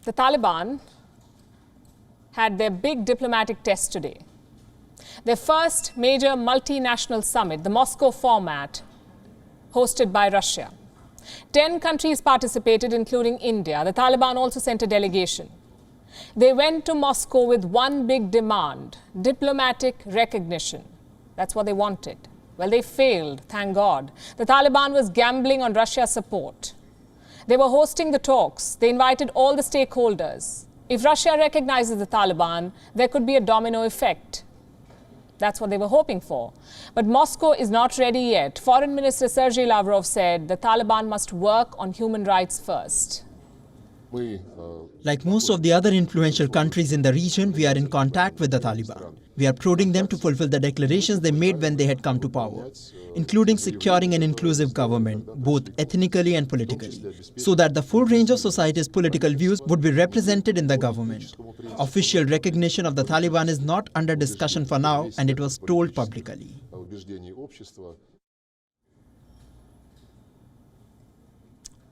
The Taliban had their big diplomatic test today. Their first major multinational summit, the Moscow format, hosted by Russia. 10 countries participated, including India. The Taliban also sent a delegation. They went to Moscow with one big demand: diplomatic recognition. That's what they wanted. Well, they failed, thank God. The Taliban was gambling on Russia's support. They were hosting the talks. They invited all the stakeholders. If Russia recognizes the Taliban, there could be a domino effect. That's what they were hoping for. But Moscow is not ready yet. Foreign Minister Sergei Lavrov said the Taliban must work on human rights first. Like most of the other influential countries in the region, we are in contact with the Taliban. We are prodding them to fulfill the declarations they made when they had come to power, including securing an inclusive government, both ethnically and politically, so that the full range of society's political views would be represented in the government. Official recognition of the Taliban is not under discussion for now, and it was told publicly.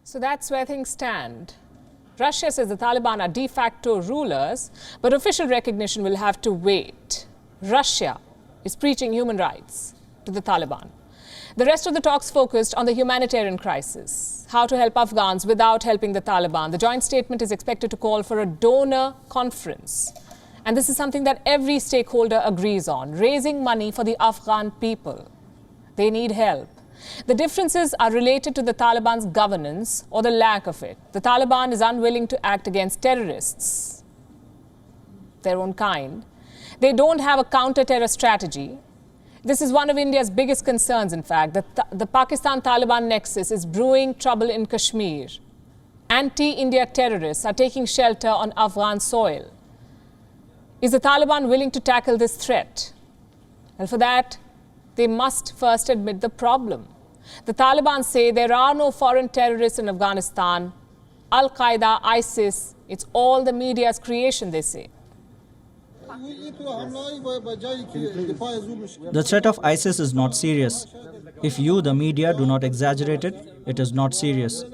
So that's where things stand. Russia says the Taliban are de facto rulers, but official recognition will have to wait. Russia is preaching human rights to the Taliban. The rest of the talks focused on the humanitarian crisis, how to help Afghans without helping the Taliban. The joint statement is expected to call for a donor conference. And this is something that every stakeholder agrees on, raising money for the Afghan people. They need help. The differences are related to the Taliban's governance or the lack of it. The Taliban is unwilling to act against terrorists, their own kind. They don't have a counter-terror strategy. This is one of India's biggest concerns, in fact. The Pakistan-Taliban nexus is brewing trouble in Kashmir. Anti-India terrorists are taking shelter on Afghan soil. Is the Taliban willing to tackle this threat? Well, for that, they must first admit the problem. The Taliban say there are no foreign terrorists in Afghanistan. Al-Qaeda, ISIS, it's all the media's creation, they say. The threat of ISIS is not serious. If you, the media, do not exaggerate it, it is not serious.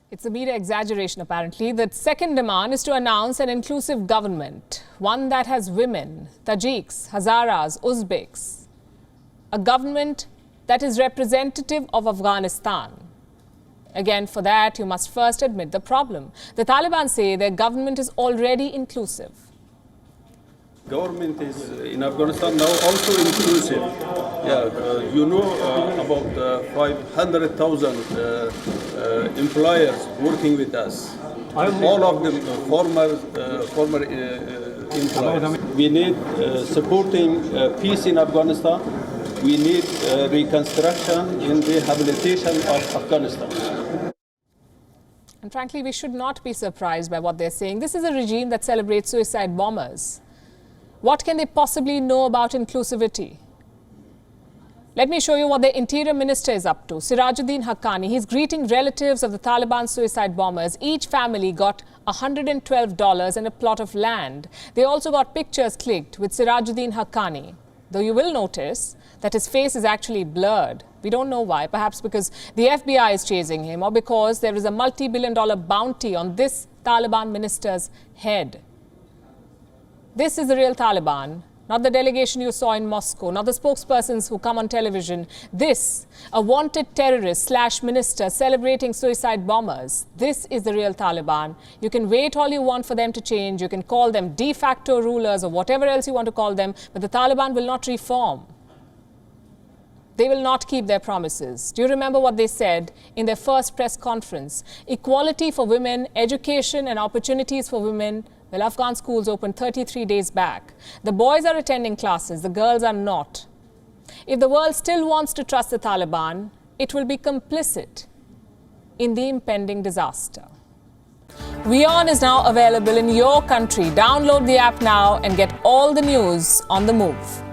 It's a media exaggeration, apparently. The second demand is to announce an inclusive government, one that has women, Tajiks, Hazaras, Uzbeks. A government that is representative of Afghanistan. Again, for that, you must first admit the problem. The Taliban say their government is already inclusive. Government is in Afghanistan now also inclusive. You know about 500,000 employers working with us. All of them former employers. We need supporting peace in Afghanistan. We need reconstruction and rehabilitation of Afghanistan. And frankly, we should not be surprised by what they're saying. This is a regime that celebrates suicide bombers. What can they possibly know about inclusivity? Let me show you what the Interior Minister is up to. Sirajuddin Haqqani, he's greeting relatives of the Taliban suicide bombers. Each family got $112 and a plot of land. They also got pictures clicked with Sirajuddin Haqqani. Though you will notice that his face is actually blurred. We don't know why. Perhaps because the FBI is chasing him, or because there is a multi-billion-dollar bounty on this Taliban minister's head. This is the real Taliban, not the delegation you saw in Moscow, not the spokespersons who come on television. This, a wanted terrorist / minister celebrating suicide bombers. This is the real Taliban. You can wait all you want for them to change. You can call them de facto rulers or whatever else you want to call them, but the Taliban will not reform. They will not keep their promises. Do you remember what they said in their first press conference? Equality for women, education and opportunities for women. Well, Afghan schools opened 33 days back. The boys are attending classes, the girls are not. If the world still wants to trust the Taliban, it will be complicit in the impending disaster. WION is now available in your country. Download the app now and get all the news on the move.